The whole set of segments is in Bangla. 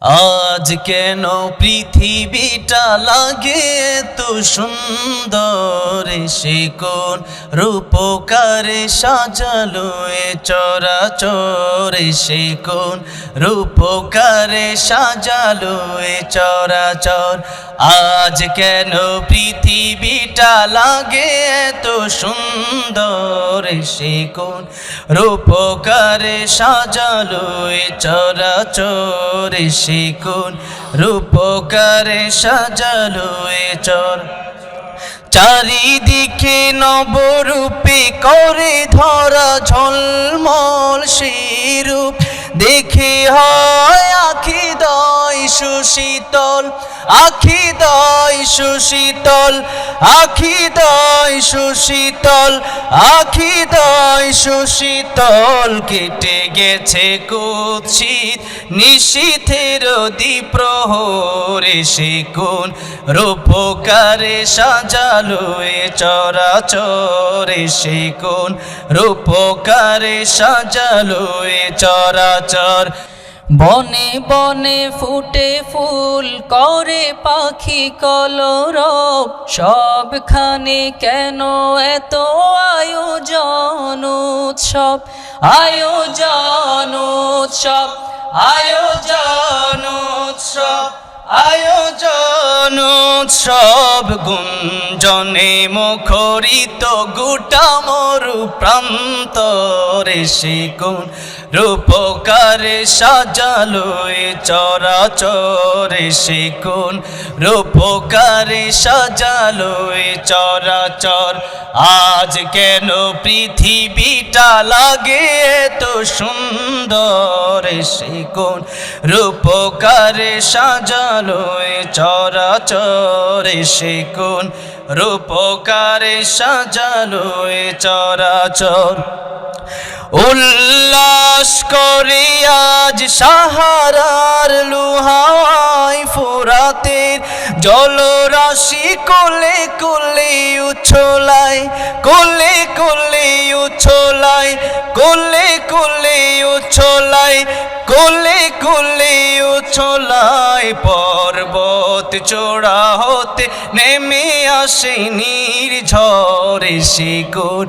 আজ কেন পৃথিবীটা লাগে এত সুন্দর, সে কোন রূপকারে সাজালো এ চরাচর, সে কোন রূপকারে সাজালো এ চরাচর। আজ কেন পৃথিবীটা লাগে এত সুন্দর, সে কোন রূপকারে সাজালো এ চরাচর, সে কোন রূপকারে সাজালো এ চর। চারিদিকে নবরূপে করে ধরা ঝলমল সেই রূপ দেখে হয় আখি দয় সুশীতল, আখি দয় সুশীতল, আখি দয় সুশীতল, আখি দয় সুশীতল। কেটে গেছে কুৎসিত নিশীথের দ্বিপ্রহরে, সে কোন রূপকারে সাজালো এ চরাচর, সে কোন রূপকারে সাজালো এ চরাচর। বনে বনে ফুটে ফুল করে পাখি কলরব, সবখানে কেন এত আয়োজন উৎসব, আয়োজন উৎসব, আয়োজন উৎসব, আয়োজন উৎসব। গুঞ্জনে মুখরিত গোটা মরু প্রান্তরে, সে কোন রূপকারে সাজালো এ চরাচর, সে কোন রূপকারে সাজালো এ চরাচর। আজ কেন পৃথিবীটা লাগে এত সুন্দর, সে কোন রূপকারে সাজালো এ চরাচর, সে কোন রূপকারে সাজালো এ চরাচর। উল্লাস করে আজ সাহারার লুহাওয়ায় ফুরাতের জলরাশি কোলে কোলে উছলায়, কোলে কোলে উছলায়, কোলে কোলে উছলায়, কোলে কোলে উছলায়। পর্বত চূড়া হতে নেমে আসে নির্ঝরে, সে কোন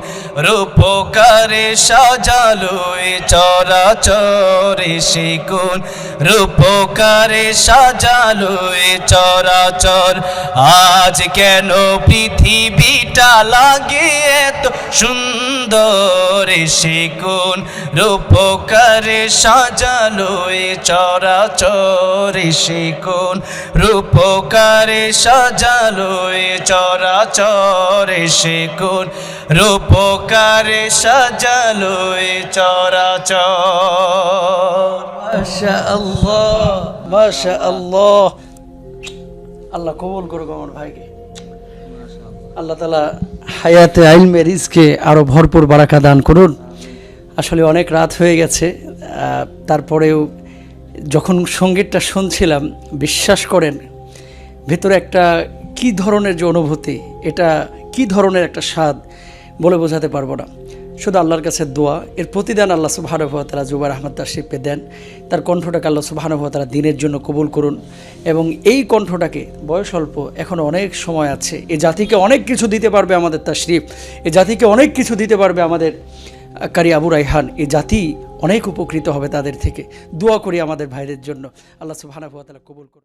রূপকারে সাজালো এ চরাচর, সে কোন রূপকারে সাজালো এ চরাচর। আজ কেন পৃথিবীটা লাগে এত সুন্দর, সে কোন রূপকারে সাজালো এ চরাচর, সে কোন রূপকারে সাজালো এ চরাচর, সে কোন রূপকারে সাজালো এ চরাচর। মাশাআল্লাহ, মাশাআল্লাহ। আল্লাহ কবুল করুক আমার ভাইকে। আল্লাহ তাআলা হায়াতে ইলমে রিজকে আরো ভরপুর বারাকা দান করুন। আসলে অনেক রাত হয়ে গেছে, তারপরেও যখন সঙ্গীতটা শুনছিলাম, বিশ্বাস করেন ভেতরে একটা কি ধরনের যে অনুভূতি, এটা কি ধরনের একটা স্বাদ বলে বোঝাতে পারবো না। শুধু আল্লাহর কাছে দোয়া, এর প্রতিদান আল্লাহ সুবহানাহু ওয়া তাআলা জুবায়ের আহমদ তাশরিফে দেন। তার কণ্ঠটাকে আল্লাহ সুবহানাহু ওয়া তাআলা দিনের জন্য কবুল করুন, এবং এই কণ্ঠটাকে, বয়স অল্প, এখন অনেক সময় আছে, এ জাতিকে অনেক কিছু দিতে পারবে আমাদের তাশরিফ, এ জাতিকে অনেক কিছু দিতে পারবে আমাদের কারি আবু রায়হান। এই জাতি অনেক উপকৃত হবে তাদের থেকে। দোয়া করি আমাদের ভাইদের জন্য, আল্লাহ সুবহানাহু ওয়া তাআলা কবুল করুন।